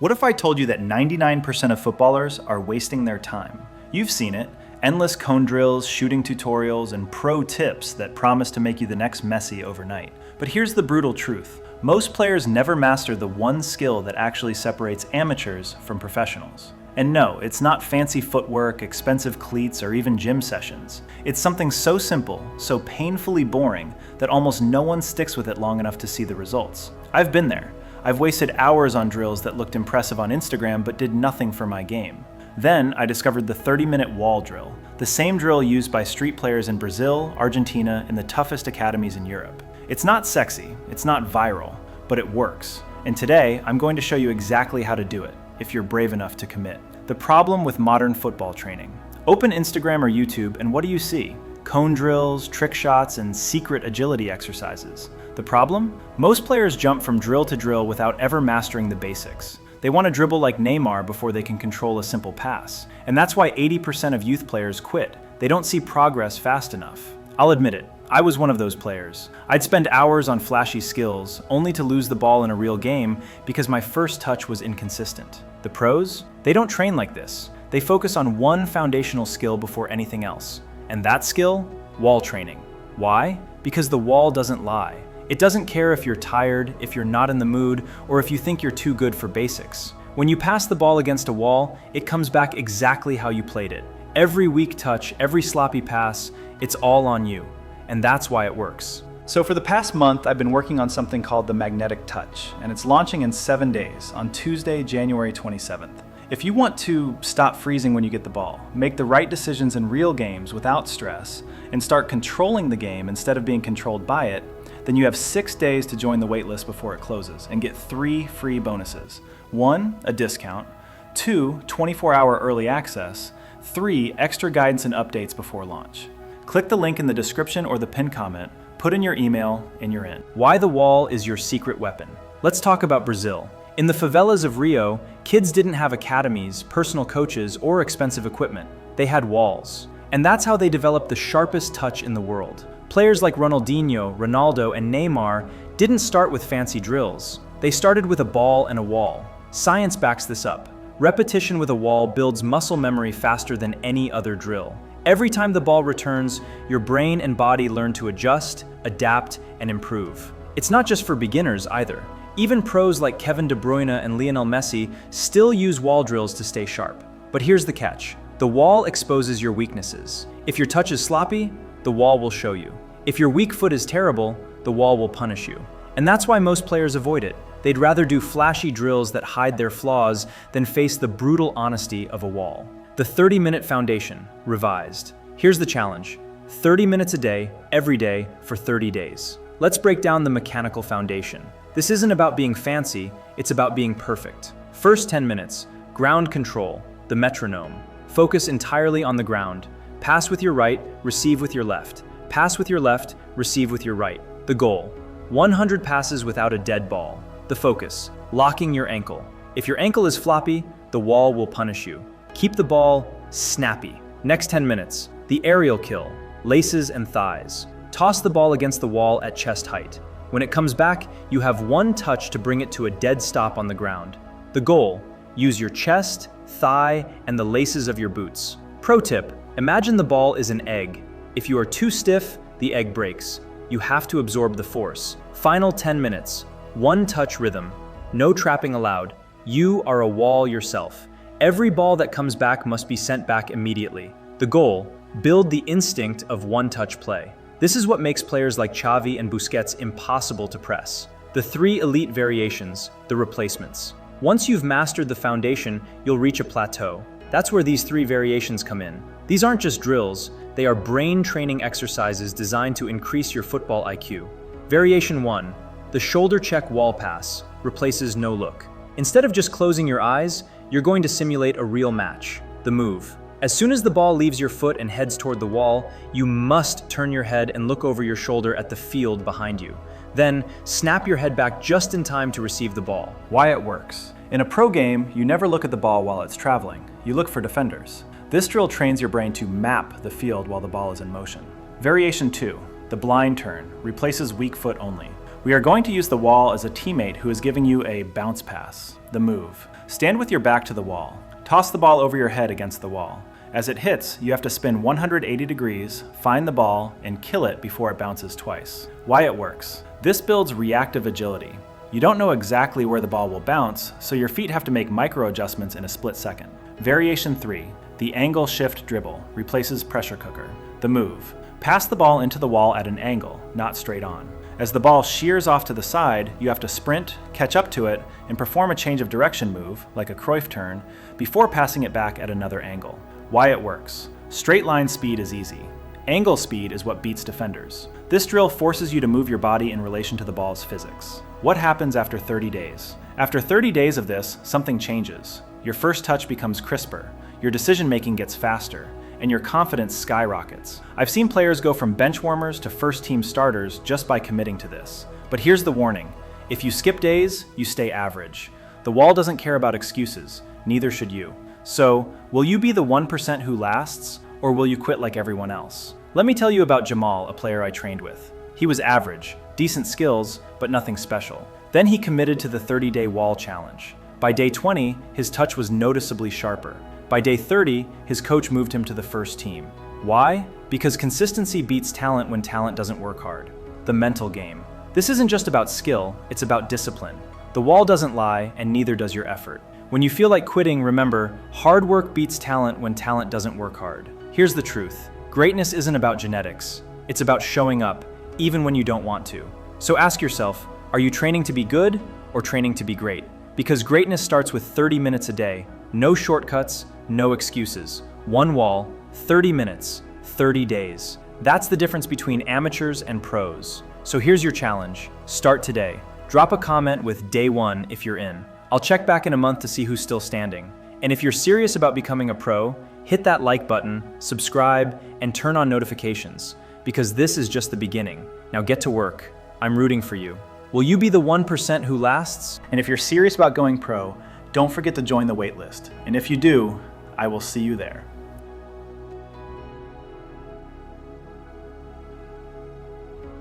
What if I told you that 99% of footballers are wasting their time? You've seen it. Endless cone drills, shooting tutorials, and pro tips that promise to make you the next Messi overnight. But here's the brutal truth. Most players never master the one skill that actually separates amateurs from professionals. And no, it's not fancy footwork, expensive cleats, or even gym sessions. It's something so simple, so painfully boring, that almost no one sticks with it long enough to see the results. I've been there. I've wasted hours on drills that looked impressive on Instagram but did nothing for my game. Then I discovered the 30-minute wall drill, the same drill used by street players in Brazil, Argentina, and the toughest academies in Europe. It's not sexy, it's not viral, but it works. And today, I'm going to show you exactly how to do it, if you're brave enough to commit. The problem with modern football training. Open Instagram or YouTube, and what do you see? Cone drills, trick shots, and secret agility exercises. The problem? Most players jump from drill to drill without ever mastering the basics. They want to dribble like Neymar before they can control a simple pass. And that's why 80% of youth players quit. They don't see progress fast enough. I'll admit it, I was one of those players. I'd spend hours on flashy skills, only to lose the ball in a real game because my first touch was inconsistent. The pros? They don't train like this. They focus on one foundational skill before anything else. And that skill? Wall training. Why? Because the wall doesn't lie. It doesn't care if you're tired, if you're not in the mood, or if you think you're too good for basics. When you pass the ball against a wall, it comes back exactly how you played it. Every weak touch, every sloppy pass, it's all on you. And that's why it works. So for the past month, I've been working on something called the Magnetic Touch, and it's launching in 7 days, on Tuesday, January 27th. If you want to stop freezing when you get the ball, make the right decisions in real games without stress, and start controlling the game instead of being controlled by it, then you have 6 days to join the waitlist before it closes and get 3 free bonuses. 1, a discount. 2, 24-hour early access. 3, extra guidance and updates before launch. Click the link in the description or the pinned comment, put in your email, and you're in. Why the wall is your secret weapon. Let's talk about Brazil. In the favelas of Rio, kids didn't have academies, personal coaches, or expensive equipment. They had walls. And that's how they developed the sharpest touch in the world. Players like Ronaldinho, Ronaldo, and Neymar didn't start with fancy drills. They started with a ball and a wall. Science backs this up. Repetition with a wall builds muscle memory faster than any other drill. Every time the ball returns, your brain and body learn to adjust, adapt, and improve. It's not just for beginners either. Even pros like Kevin De Bruyne and Lionel Messi still use wall drills to stay sharp. But here's the catch. The wall exposes your weaknesses. If your touch is sloppy, the wall will show you. If your weak foot is terrible, the wall will punish you. And that's why most players avoid it. They'd rather do flashy drills that hide their flaws than face the brutal honesty of a wall. The 30-minute foundation, revised. Here's the challenge. 30 minutes a day, every day, for 30 days. Let's break down the mechanical foundation. This isn't about being fancy, it's about being perfect. First 10 minutes, ground control, the metronome. Focus entirely on the ground. Pass with your right, receive with your left. Pass with your left, receive with your right. The goal, 100 passes without a dead ball. The focus, locking your ankle. If your ankle is floppy, the wall will punish you. Keep the ball snappy. Next 10 minutes, the aerial kill, laces and thighs. Toss the ball against the wall at chest height. When it comes back, you have one touch to bring it to a dead stop on the ground. The goal, use your chest, thigh, and the laces of your boots. Pro tip, imagine the ball is an egg. If you are too stiff, the egg breaks. You have to absorb the force. Final 10 minutes, one touch rhythm. No trapping allowed. You are a wall yourself. Every ball that comes back must be sent back immediately. The goal, build the instinct of one-touch play. This is what makes players like Xavi and Busquets impossible to press. The 3 elite variations, the replacements. Once you've mastered the foundation, you'll reach a plateau. That's where these 3 variations come in. These aren't just drills, they are brain training exercises designed to increase your football IQ. Variation 1, the shoulder check wall pass, replaces no look. Instead of just closing your eyes, you're going to simulate a real match. The move. As soon as the ball leaves your foot and heads toward the wall, you must turn your head and look over your shoulder at the field behind you. Then, snap your head back just in time to receive the ball. Why it works. In a pro game, you never look at the ball while it's traveling. You look for defenders. This drill trains your brain to map the field while the ball is in motion. Variation 2, the blind turn, replaces weak foot only. We are going to use the wall as a teammate who is giving you a bounce pass, the move. Stand with your back to the wall. Toss the ball over your head against the wall. As it hits, you have to spin 180 degrees, find the ball, and kill it before it bounces twice. Why it works. This builds reactive agility. You don't know exactly where the ball will bounce, so your feet have to make micro adjustments in a split second. Variation 3, the angle shift dribble, replaces pressure cooker. The move. Pass the ball into the wall at an angle, not straight on. As the ball shears off to the side, you have to sprint, catch up to it, and perform a change of direction move, like a Cruyff turn, before passing it back at another angle. Why it works. Straight line speed is easy. Angle speed is what beats defenders. This drill forces you to move your body in relation to the ball's physics. What happens after 30 days? After 30 days of this, something changes. Your first touch becomes crisper, your decision-making gets faster, and your confidence skyrockets. I've seen players go from bench warmers to first-team starters just by committing to this. But here's the warning. If you skip days, you stay average. The wall doesn't care about excuses, neither should you. So, will you be the 1% who lasts, or will you quit like everyone else? Let me tell you about Jamal, a player I trained with. He was average, decent skills, but nothing special. Then he committed to the 30-day wall challenge. By day 20, his touch was noticeably sharper. By day 30, his coach moved him to the first team. Why? Because consistency beats talent when talent doesn't work hard. The mental game. This isn't just about skill, it's about discipline. The wall doesn't lie, and neither does your effort. When you feel like quitting, remember, hard work beats talent when talent doesn't work hard. Here's the truth. Greatness isn't about genetics. It's about showing up, even when you don't want to. So ask yourself, are you training to be good or training to be great? Because greatness starts with 30 minutes a day. No shortcuts, no excuses. One wall, 30 minutes, 30 days. That's the difference between amateurs and pros. So here's your challenge. Start today. Drop a comment with day 1 if you're in. I'll check back in a month to see who's still standing. And if you're serious about becoming a pro, hit that like button, subscribe, and turn on notifications, because this is just the beginning. Now get to work. I'm rooting for you. Will you be the 1% who lasts? And if you're serious about going pro, don't forget to join the waitlist. And if you do, I will see you there.